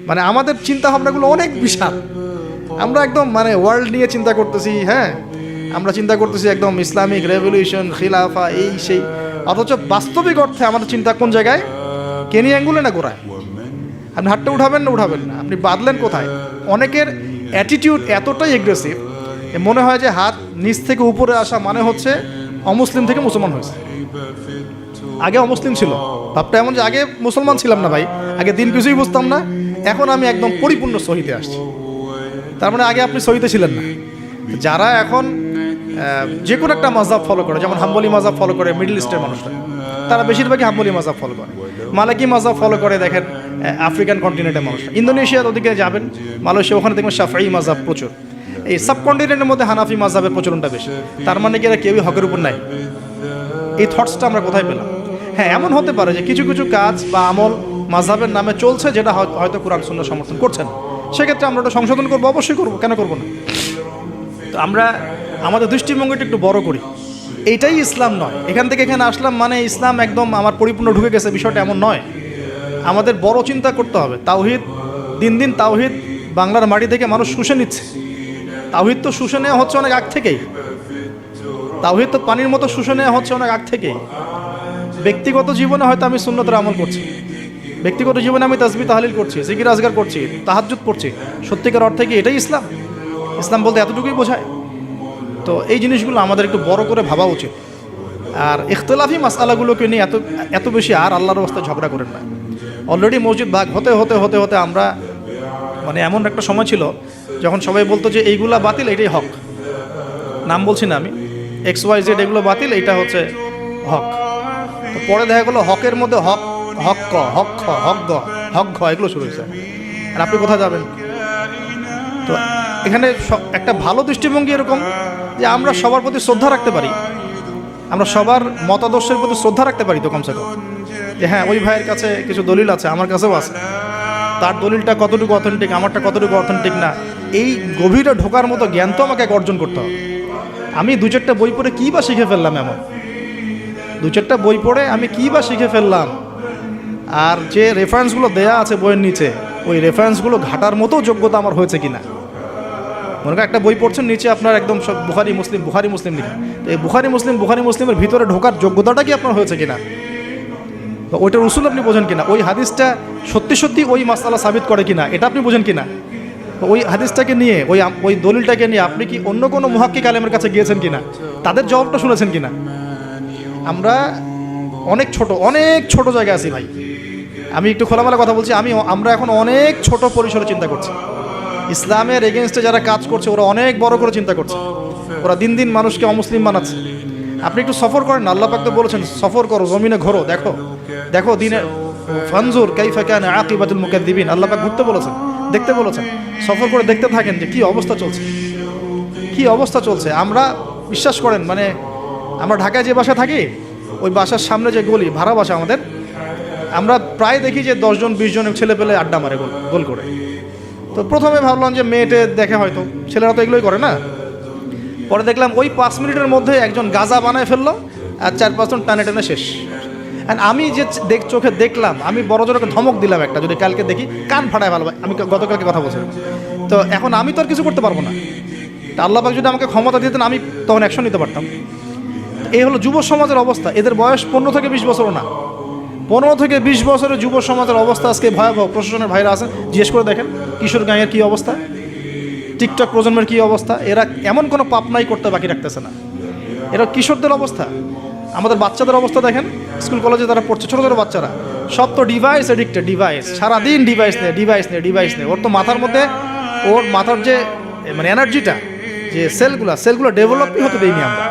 মানে আমাদের চিন্তা ভাবনাগুলো অনেক বিশাল, আমরা একদম মানে ওয়ার্ল্ড নিয়ে চিন্তা করতেছি। হ্যাঁ, আমরা চিন্তা করতেছি একদম ইসলামিক রেভলিউশন, খিলাফা, এই সেই, অথচ বাস্তবিক অর্থে আমাদের চিন্তা কোন জায়গায়? কেনি অ্যাঙ্গুলে না গোড়ায়? আপনি হাতটা উঠাবেন না উঠাবেন না, আপনি বাঁধলেন কোথায়? অনেকের অ্যাটিটিউড এতটাই এগ্রেসিভ, মনে হয় যে হাত নিচ থেকে উপরে আসা মানে হচ্ছে অমুসলিম থেকে মুসলমান হয়েছে। আগে অমুসলিম ছিল, ভাবটা এমন যে আগে মুসলমান ছিলাম না ভাই, আগে দিন কিছুই বুঝতাম না, এখন আমি একদম পরিপূর্ণ সহিতে আসছি। তার মানে আগে আপনি সহিতে ছিলেন না। যারা এখন যে কোনো একটা মাযহাব ফলো করে, যেমন হাম্বলি মাযহাব ফলো করে মিডল ইস্টের মানুষরা, তারা বেশিরভাগই হাম্বলি মাযহাব ফলো করে। মালাকি মাযহাব ফলো করে দেখেন আফ্রিকান কন্টিনেন্টের মানুষরা। ইন্দোনেশিয়ার ওদিকে যাবেন, মালয়েশিয়া, ওখানে দেখবেন শাফিঈ মাযহাব প্রচুর। এই সাবকন্টিনেন্টের মধ্যে হানাফি মাযহাবের প্রচলনটা বেশি। তার মানে কি এরা কেউই হকের উপর নাই? এই থটসটা আমরা কোথায় পেলাম? হ্যাঁ, এমন হতে পারে যে কিছু কিছু কাজ বা আমল মাযহাবের নামে চলছে, যেটা হয়তো কোরআন সুন্নাহ সমর্থন করছেন, সেক্ষেত্রে আমরা ওটা সংশোধন করবো, অবশ্যই করবো, কেন করবো না? তো আমরা আমাদের দৃষ্টিভঙ্গিটা একটু বড় করি। এইটাই ইসলাম নয়, এখান থেকে এখানে আসলাম মানে ইসলাম একদম আমার পরিপূর্ণ ঢুকে গেছে, বিষয়টা এমন নয়। আমাদের বড় চিন্তা করতে হবে। তাওহীদ, দিন দিন তাওহীদ বাংলার মাটি থেকে মানুষ শুষে নিচ্ছে। তাওহীদ তো শুষে নেওয়া হচ্ছে অনেক আগ থেকেই, তাওহীদ তো পানির মতো শুষে নেওয়া হচ্ছে অনেক আগ থেকেই। ব্যক্তিগত জীবনে হয়তো আমি সুন্নতের আমল করছি, ব্যক্তিগত জীবনে আমি তাসবিহ তাহলিল করছি, জিকির আজগার করছি, তাহাজ্জুদ পড়ছি, সত্যিকার অর্থে কি এটাই ইসলাম? ইসলাম বলতে এতটুকুই বোঝায়? তো এই জিনিসগুলো আমাদের একটু বড় করে ভাবা উচিত। আর ইখতিলাফি মাসআলাগুলোকে নিয়ে এত বেশি আর আল্লাহর রাস্তায় ঝগড়া করেন না। অলরেডি মসজিদ ভাগ হতে হতে হতে হতে আমরা মানে এমন একটা সময় ছিল যখন সবাই বলতো যে এইগুলা বাতিল, এইটাই হক। নাম বলছি না আমি, XYZ, এগুলো বাতিল, এইটা হচ্ছে হক। তো পরে দেখা গেলো হকের মধ্যে হক, হক ক, হক খ, হক গ, হক ঘ, এগুলো শুরু হয়েছে। আর আপনি কোথায় যাবেন? তো এখানে একটা ভালো দৃষ্টিভঙ্গি এরকম যে আমরা সবার প্রতি শ্রদ্ধা রাখতে পারি, আমরা সবার মতাদর্শের প্রতি শ্রদ্ধা রাখতে পারি, তো কমসে কম যে হ্যাঁ, ওই ভাইয়ের কাছে কিছু দলিল আছে, আমার কাছেও আছে, তার দলিলটা কতটুকু অথেন্টিক, আমারটা কতটুকু অথেন্টিক না, এই গভীরে ঢোকার মতো জ্ঞান তো আমাকে অর্জন করতে হবে। আমি দু চারটা বই পড়ে কী বা শিখে ফেললাম? এমন দু চারটা বই পড়ে আমি কী বা শিখে ফেললাম? আর যে রেফারেন্সগুলো দেয়া আছে বইয়ের নিচে, ওই রেফারেন্সগুলো ঘাটার মতো যোগ্যতা আমার হয়েছে কিনা? মনে করেন একটা বই পড়ছেন, নিচে আপনার একদম সব বুখারী মুসলিম বুখারী মুসলিম লিখা, তো এই বুখারী মুসলিমের ভিতরে ঢোকার যোগ্যতাটা কি আপনার হয়েছে কিনা? বা ওইটার উসুল আপনি বোঝেন কিনা? ওই হাদিসটা সত্যি সত্যি ওই মাসআলা সাবিত করে কিনা, এটা আপনি বোঝেন কিনা? ওই হাদিসটাকে নিয়ে, ওই দলিলটাকে নিয়ে আপনি কি অন্য কোনো মুহাক্কিক আলেমের কাছে গিয়েছেন কিনা? তাদের জবাবটা শুনেছেন কিনা? আমরা অনেক ছোট জায়গায় আছি ভাই। আমি একটু খোলামেলা কথা বলছি, আমরা এখন অনেক ছোট পরিসরে চিন্তা করছি। ইসলামের এগেনস্টে যারা কাজ করছে ওরা অনেক বড় করে চিন্তা করছে, ওরা দিন দিন মানুষকে অমুসলিম বানাচ্ছে। আপনি একটু সফর করেন, আল্লাহ পাক তো বলেছেন সফর করো, জমিনে ঘোরো, দেখো দেখো দিনের ফানজুর কাইফা কানা আকিবাতুল মুকাদ্দিবিন, আল্লাহ পাক ঘুরতে বলেছেন, দেখতে বলেছেন। সফর করে দেখতে থাকেন যে কি অবস্থা চলছে। আমরা বিশ্বাস করেন, মানে আমরা ঢাকায় যে বাসা থাকি, ওই বাসার সামনে যে গলি, ভাড়া বাসা আমাদের, আমরা প্রায় দেখি যে 10 জন 20 জনের ছেলে পেলে আড্ডা মারে গোল করে। তো প্রথমে ভাবলাম যে মেয়েটে দেখে, হয়তো ছেলেরা তো এগুলোই করে না। পরে দেখলাম ওই 5 মিনিটের মধ্যে একজন গাজা বানায় ফেললো, আর 4-5 জন টানে টানে শেষ। আর আমি যে চোখে দেখলাম, আমি বড় জোরকে ধমক দিলাম একটা, যদি কালকে দেখি কান ফাটায় ভালো। আমি গতকালকে কথা বলছিলাম, তো এখন আমি তো আর কিছু করতে পারবো না। তা আল্লাহ পাক যদি আমাকে ক্ষমতা দিতেন, আমি তখন অ্যাকশন নিতে পারতাম। এই হলো যুব সমাজের অবস্থা। এদের বয়স 15 থেকে 20 বছরও না। 15 থেকে 20 বছরের যুব সমাজের অবস্থা আজকে ভয়াবহ। প্রশাসনের ভাইরা আছেন, জিজ্ঞেস করে দেখেন কিশোর গাঁয়ের কী অবস্থা, টিকটক প্রজন্মের কী অবস্থা। এরা এমন কোনো পাপ নাই করতে বাকি রাখতেছে না। এরা কিশোরদের অবস্থা, আমাদের বাচ্চাদের অবস্থা দেখেন, স্কুল কলেজে তারা পড়ছে, ছোটো ছোটো বাচ্চারা, সব তো ডিভাইস এডিক্টেড, ডিভাইস, সারাদিন ডিভাইস নেই। ওর তো মাথার মধ্যে, ওর মাথার যে মানে এনার্জিটা, যে সেলগুলো ডেভেলপই হতে দেয়নি আমরা।